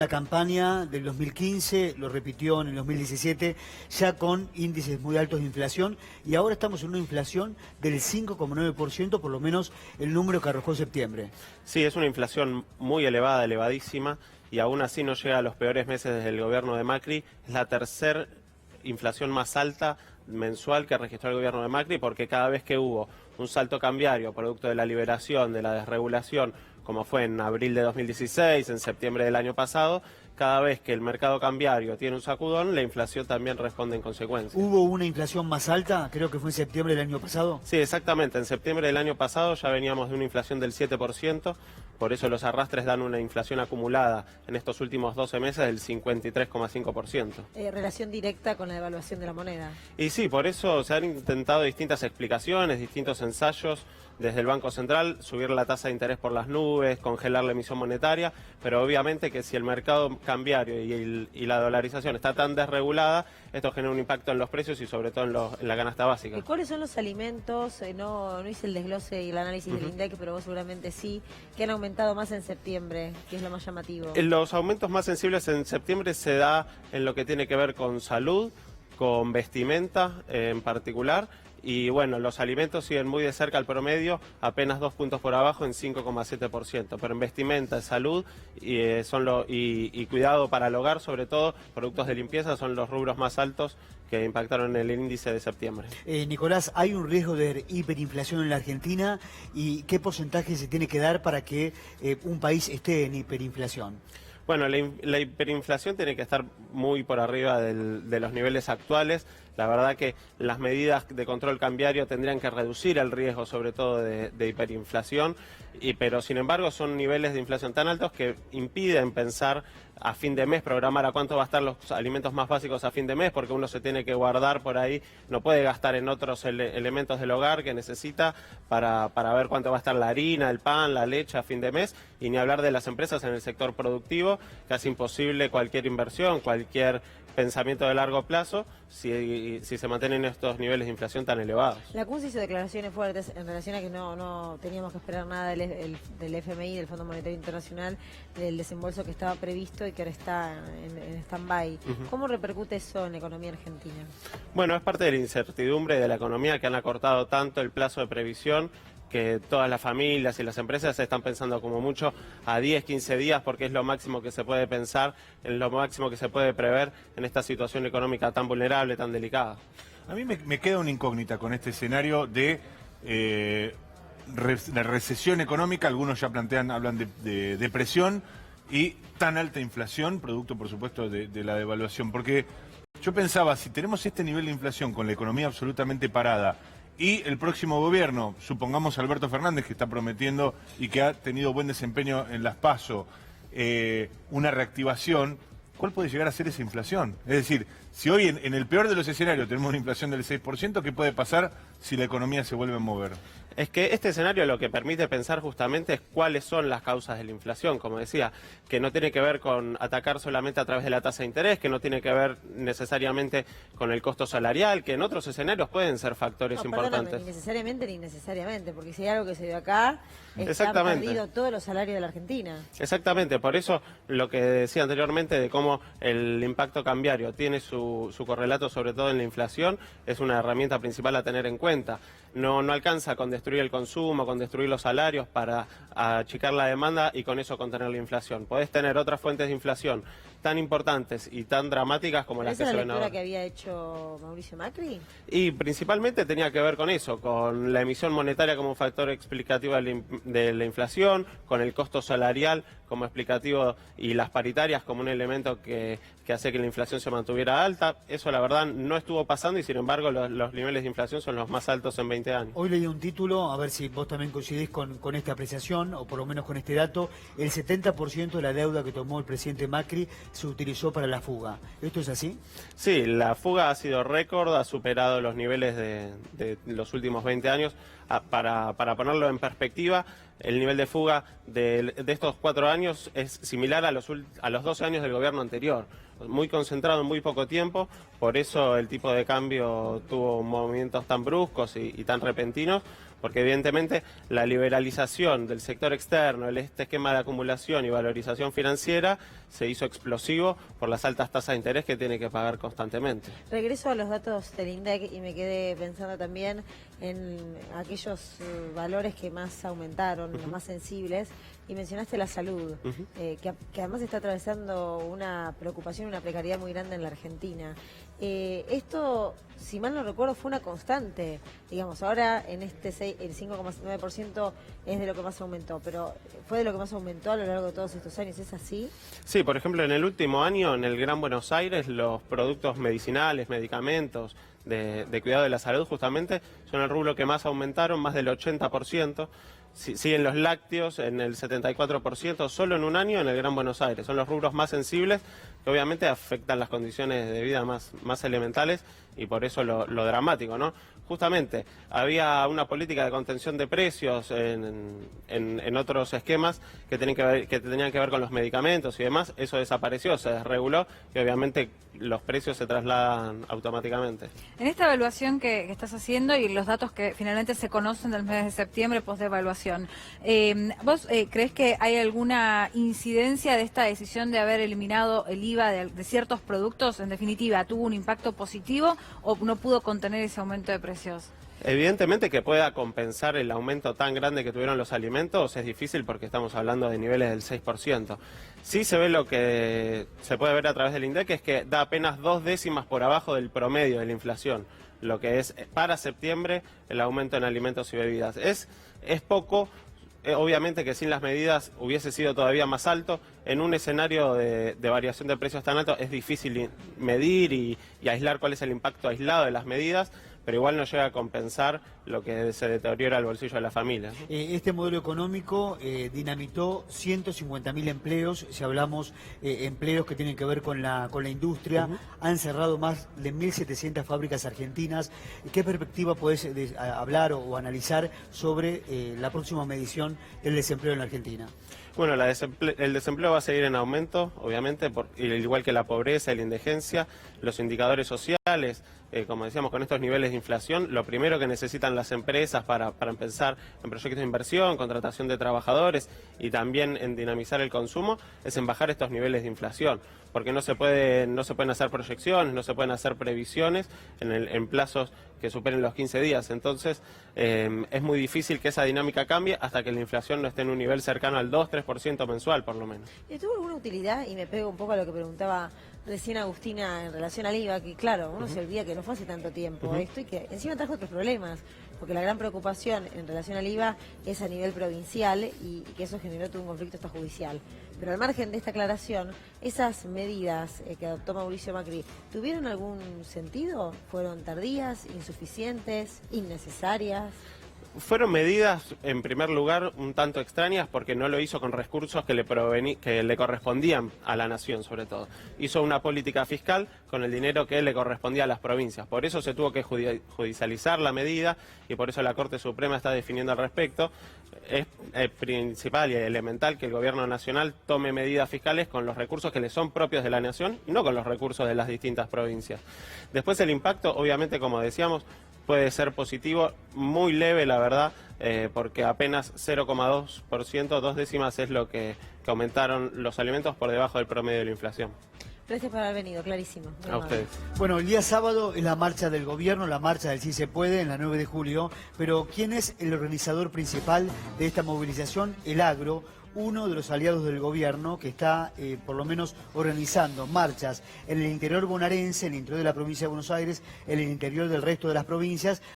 La campaña del 2015 lo repitió en el 2017, ya con índices muy altos de inflación, y ahora estamos en una inflación del 5,9%, por lo menos el número que arrojó septiembre. Sí, es una inflación muy elevada, elevadísima, y aún así no llega a los peores meses desde el gobierno de Macri. Es la tercera inflación más alta mensual que registró el gobierno de Macri, porque cada vez que hubo un salto cambiario producto de la liberación, de la desregulación, como fue en abril de 2016, en septiembre del año pasado, cada vez que el mercado cambiario tiene un sacudón, la inflación también responde en consecuencia. ¿Hubo una inflación más alta? Creo que fue en septiembre del año pasado. Sí, exactamente. En septiembre del año pasado ya veníamos de una inflación del 7%, por eso los arrastres dan una inflación acumulada en estos últimos 12 meses del 53,5%. Relación directa con la devaluación de la moneda. Y sí, por eso se han intentado distintas explicaciones, distintos ensayos desde el Banco Central, subir la tasa de interés por las nubes, congelar la emisión monetaria, pero obviamente que si el mercado cambiario y la dolarización está tan desregulada, esto genera un impacto en los precios y sobre todo en la canasta básica. ¿Y cuáles son los alimentos? No hice el desglose y el análisis del INDEC, pero vos seguramente sí, que han aumentado más en septiembre, que es lo más llamativo. Los aumentos más sensibles en septiembre se da en lo que tiene que ver con salud, con vestimenta en particular. Y bueno, los alimentos siguen muy de cerca al promedio, apenas 2 puntos por abajo en 5,7%. Pero en vestimenta, salud y cuidado para el hogar, sobre todo, productos de limpieza, son los rubros más altos que impactaron en el índice de septiembre. Nicolás, ¿hay un riesgo de hiperinflación en la Argentina? ¿Y qué porcentaje se tiene que dar para que un país esté en hiperinflación? Bueno, la hiperinflación tiene que estar muy por arriba de los niveles actuales. La verdad que las medidas de control cambiario tendrían que reducir el riesgo, sobre todo de hiperinflación, pero sin embargo son niveles de inflación tan altos que impiden pensar a fin de mes, programar a cuánto va a estar los alimentos más básicos a fin de mes, porque uno se tiene que guardar por ahí, no puede gastar en otros elementos del hogar que necesita para ver cuánto va a estar la harina, el pan, la leche a fin de mes, y ni hablar de las empresas en el sector productivo, que hace imposible cualquier inversión, cualquier pensamiento de largo plazo si se mantienen estos niveles de inflación tan elevados. La CUNS hizo declaraciones fuertes en relación a que no teníamos que esperar nada del FMI, del Fondo Monetario Internacional, del desembolso que estaba previsto y que ahora está en stand-by. ¿Cómo repercute eso en la economía argentina? Bueno, es parte de la incertidumbre de la economía, que han acortado tanto el plazo de previsión, que todas las familias y las empresas están pensando como mucho a 10, 15 días, porque es lo máximo que se puede pensar, es lo máximo que se puede prever en esta situación económica tan vulnerable, tan delicada. A mí me queda una incógnita con este escenario de recesión económica. Algunos ya hablan de depresión y tan alta inflación, producto por supuesto de la devaluación. Porque yo pensaba, si tenemos este nivel de inflación con la economía absolutamente parada, y el próximo gobierno, supongamos Alberto Fernández, que está prometiendo y que ha tenido buen desempeño en las PASO, una reactivación, ¿cuál puede llegar a ser esa inflación? Es decir, si hoy en el peor de los escenarios tenemos una inflación del 6%, ¿qué puede pasar si la economía se vuelve a mover? Es que este escenario lo que permite pensar justamente es cuáles son las causas de la inflación, como decía, que no tiene que ver con atacar solamente a través de la tasa de interés, que no tiene que ver necesariamente con el costo salarial, que en otros escenarios pueden ser factores importantes. Ni necesariamente, porque si hay algo que se dio acá, han perdido todos los salarios de la Argentina. Exactamente, por eso lo que decía anteriormente de cómo el impacto cambiario tiene su correlato sobre todo en la inflación, es una herramienta principal a tener en cuenta. No alcanza con destruir el consumo, con destruir los salarios para achicar la demanda y con eso contener la inflación. Podés tener otras fuentes de inflación tan importantes y tan dramáticas como las que se ven ahora. ¿Esa es la lectura que había hecho Mauricio Macri? Y principalmente tenía que ver con eso, con la emisión monetaria como factor explicativo de la inflación, con el costo salarial como explicativo y las paritarias como un elemento que hace que la inflación se mantuviera alta. Eso la verdad no estuvo pasando y sin embargo los niveles de inflación son los más altos en 20 años. Hoy leí un título, a ver si vos también coincidís con esta apreciación, o por lo menos con este dato: el 70% de la deuda que tomó el presidente Macri se utilizó para la fuga. ¿Esto es así? Sí, la fuga ha sido récord, ha superado los niveles de los últimos 20 años. Para ponerlo en perspectiva, el nivel de fuga de estos 4 años es similar a los 12 años del gobierno anterior. Muy concentrado en muy poco tiempo, por eso el tipo de cambio tuvo movimientos tan bruscos y tan repentinos, porque evidentemente la liberalización del sector externo, este esquema de acumulación y valorización financiera, se hizo explosivo por las altas tasas de interés que tiene que pagar constantemente. Regreso a los datos del INDEC y me quedé pensando también en aquellos valores que más aumentaron, los más sensibles, y mencionaste la salud, que además está atravesando una preocupación, una precariedad muy grande en la Argentina. Esto, si mal no recuerdo, fue una constante. Digamos, ahora en el 5,9% es de lo que más aumentó, pero ¿fue de lo que más aumentó a lo largo de todos estos años? ¿Es así? Sí, por ejemplo, en el último año, en el Gran Buenos Aires, los productos medicinales, medicamentos, de cuidado de la salud, justamente, son el rubro que más aumentaron, más del 80%. Siguen los lácteos en el 74%, solo en un año en el Gran Buenos Aires. Son los rubros más sensibles que obviamente afectan las condiciones de vida más elementales y por eso lo dramático, ¿no? Justamente, había una política de contención de precios en otros esquemas que tenían que ver con los medicamentos y demás. Eso desapareció, se desreguló y obviamente los precios se trasladan automáticamente. En esta evaluación que estás haciendo y los datos que finalmente se conocen del mes de septiembre, post-evaluación, ¿vos crees que hay alguna incidencia de esta decisión de haber eliminado el IVA de ciertos productos? En definitiva, ¿tuvo un impacto positivo o no pudo contener ese aumento de precios? Evidentemente que pueda compensar el aumento tan grande que tuvieron los alimentos es difícil porque estamos hablando de niveles del 6%. Sí se ve lo que se puede ver a través del INDEC, es que da apenas 2 décimas por abajo del promedio de la inflación, lo que es para septiembre el aumento en alimentos y bebidas. Es poco. Obviamente que sin las medidas hubiese sido todavía más alto. En un escenario de variación de precios tan alto es difícil medir y aislar cuál es el impacto aislado de las medidas, pero igual no llega a compensar lo que se deteriora el bolsillo de la familia. Este modelo económico dinamitó 150.000 empleos, si hablamos empleos que tienen que ver con la industria, han cerrado más de 1.700 fábricas argentinas. ¿Qué perspectiva podés hablar o analizar sobre la próxima medición del desempleo en la Argentina? Bueno, el desempleo va a seguir en aumento, obviamente, igual que la pobreza y la indigencia, los indicadores sociales, como decíamos, con estos niveles de inflación, lo primero que necesitan las empresas para empezar en proyectos de inversión, contratación de trabajadores y también en dinamizar el consumo, es en bajar estos niveles de inflación, porque no se pueden hacer proyecciones, no se pueden hacer previsiones en plazos que superen los 15 días. Entonces, es muy difícil que esa dinámica cambie hasta que la inflación no esté en un nivel cercano al 2-3% mensual, por lo menos. ¿Y tuvo alguna utilidad? Y me pego un poco a lo que preguntaba recién Agustina en relación al IVA, que claro, uno se olvida que no fue hace tanto tiempo esto y que encima trajo otros problemas, porque la gran preocupación en relación al IVA es a nivel provincial y que eso generó todo un conflicto hasta judicial. Pero al margen de esta aclaración, esas medidas que adoptó Mauricio Macri, ¿tuvieron algún sentido? ¿Fueron tardías, insuficientes, innecesarias? Fueron medidas, en primer lugar, un tanto extrañas porque no lo hizo con recursos que le correspondían a la nación, sobre todo. Hizo una política fiscal con el dinero que le correspondía a las provincias. Por eso se tuvo que judicializar la medida y por eso la Corte Suprema está definiendo al respecto. Es principal y elemental que el Gobierno Nacional tome medidas fiscales con los recursos que le son propios de la nación y no con los recursos de las distintas provincias. Después el impacto, obviamente, como decíamos, puede ser positivo, muy leve la verdad, porque apenas 0,2%, 2 décimas es lo que aumentaron los alimentos por debajo del promedio de la inflación. Gracias por haber venido, clarísimo. A ustedes. Bueno, el día sábado es la marcha del gobierno, la marcha del Sí se puede, en la 9 de julio, pero ¿quién es el organizador principal de esta movilización? El Agro, uno de los aliados del gobierno que está por lo menos organizando marchas en el interior bonaerense, en el interior de la provincia de Buenos Aires, en el interior del resto de las provincias,